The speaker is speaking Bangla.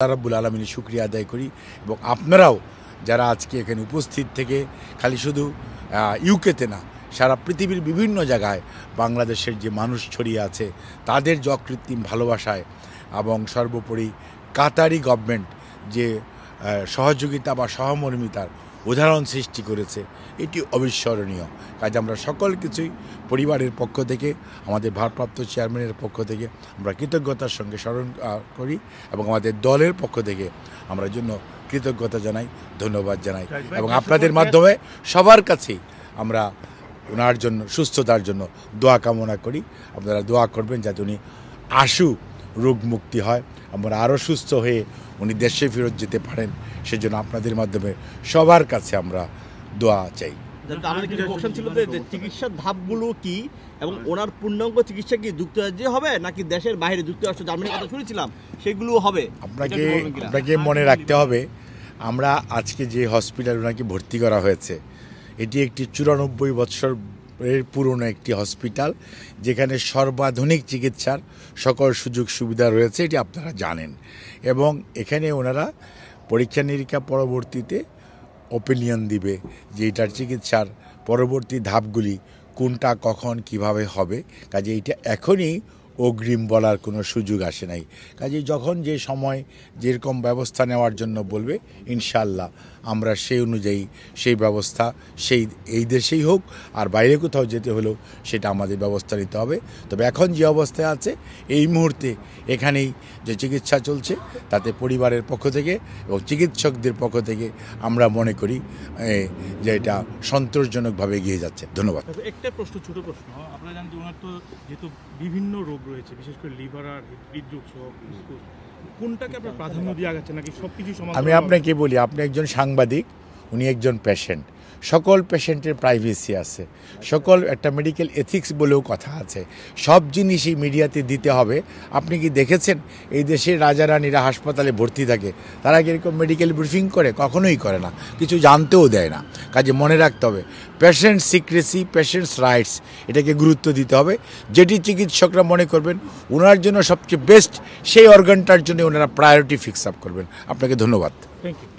রাব্বুল আলামিনের শুকরিয়া আদায় করি এবং আপনারাও যারা আজকে এখানে উপস্থিত থেকে খালি শুধু ইউকেতে না সারা পৃথিবীর বিভিন্ন জায়গায় বাংলাদেশের যে মানুষ ছড়িয়ে আছে তাদের যে অকৃত্রিম ভালোবাসায় এবং সর্বোপরি কাতারি গভর্নমেন্ট যে সহযোগিতা বা সহমর্মিতার উদাহরণ সৃষ্টি করেছে এটি অবিস্মরণীয়। কাজে আমরা সকল কিছুই পরিবারের পক্ষ থেকে আমাদের ভারপ্রাপ্ত চেয়ারম্যানের পক্ষ থেকে আমরা কৃতজ্ঞতার সঙ্গে স্মরণ করি এবং আমাদের দলের পক্ষ থেকে আমরা জন্য কৃতজ্ঞতা জানাই, ধন্যবাদ জানাই এবং আপনাদের মাধ্যমে সবার কাছেই আমরা ওনার জন্য সুস্থতার জন্য দোয়া কামনা করি। আপনারা দোয়া করবেন যাতে উনি আশু রোগ মুক্তি হয়, আমরা আরও সুস্থ হয়ে উনি দেশে ফেরত যেতে পারেন সেজন্য আপনাদের মাধ্যমে সবার কাছে আমরা দোয়া চাই। আমাদের কিছু কোশ্চেন ছিল যে চিকিৎসার ধাপগুলো কি এবং ওনার পূর্ণাঙ্গ চিকিৎসা কি যুক্তরাজ্যে হবে নাকি দেশের বাইরে যুক্তরাষ্ট্র জার্মানির কথা শুনেছিলাম সেগুলো হবে? আপনাকে মনে রাখতে হবে আমরা আজকে যে হসপিটালে ওনাকে ভর্তি করা হয়েছে এটি একটি 94 বছরের পুরনো একটি হসপিটাল যেখানে সর্বাধুনিক চিকিৎসার সকল সুযোগ সুবিধা রয়েছে, এটি আপনারা জানেন। এবং এখানে ওনারা পরীক্ষা নিরীক্ষা পরবর্তীতে ওপিনিয়ন দিবে যে এটার চিকিৎসার পরবর্তী ধাপগুলি কোনটা কখন কিভাবে হবে। কাজে এইটা এখনই অগ্রিম বলার কোনো সুযোগ আসে নাই। কাজে যখন যে সময় যেরকম ব্যবস্থা নেওয়ার জন্য বলবে ইনশাল্লাহ আমরা সেই অনুযায়ী সেই ব্যবস্থা এই দেশেই হোক আর বাইরে কোথাও যেতে হলেও সেটা আমাদের ব্যবস্থা নিতে হবে। তবে এখন যে অবস্থায় আছে এই মুহূর্তে এখানেই যে চিকিৎসা চলছে তাতে পরিবারের পক্ষ থেকে এবং চিকিৎসকদের পক্ষ থেকে আমরা মনে করি যে এটা সন্তোষজনকভাবে এগিয়ে যাচ্ছে। ধন্যবাদ। একটা প্রশ্ন, ছোট প্রশ্ন, আপনারা জানেন যে ওনার তো যেহেতু বিভিন্ন রোগ রয়েছে বিশেষ করে লিভার আর হৃদরোগ সহ, কোনটাকে আপনার প্রাধান্য দেওয়া যাচ্ছে নাকি সবকিছু সমান? আমি আপনাকে বলি, আপনি একজন সাংবাদিক, উনি একজন পেশেন্ট, সকল পেশেন্টের প্রাইভেসি আছে, সকল একটা মেডিকেল এথিক্স বলেও কথা আছে, সব জিনিসই মিডিয়াতে দিতে হবে। আপনি কি দেখেছেন এই দেশের রাজা রানীরা হাসপাতালে ভর্তি থাকে তারা কীরকম মেডিকেল ব্রিফিং করে? কখনোই করে না, কিছু জানতেও দেয় না। কাজে মনে রাখতে হবে পেশেন্ট সিক্রেসি, পেশেন্টস রাইটস, এটাকে গুরুত্ব দিতে হবে। যেটি চিকিৎসকরা মনে করবেন ওনার জন্য সবচেয়ে বেস্ট সেই অর্গানটার জন্য ওনারা প্রায়োরিটি ফিক্স আপ করবেন। আপনাকে ধন্যবাদ। Thank you.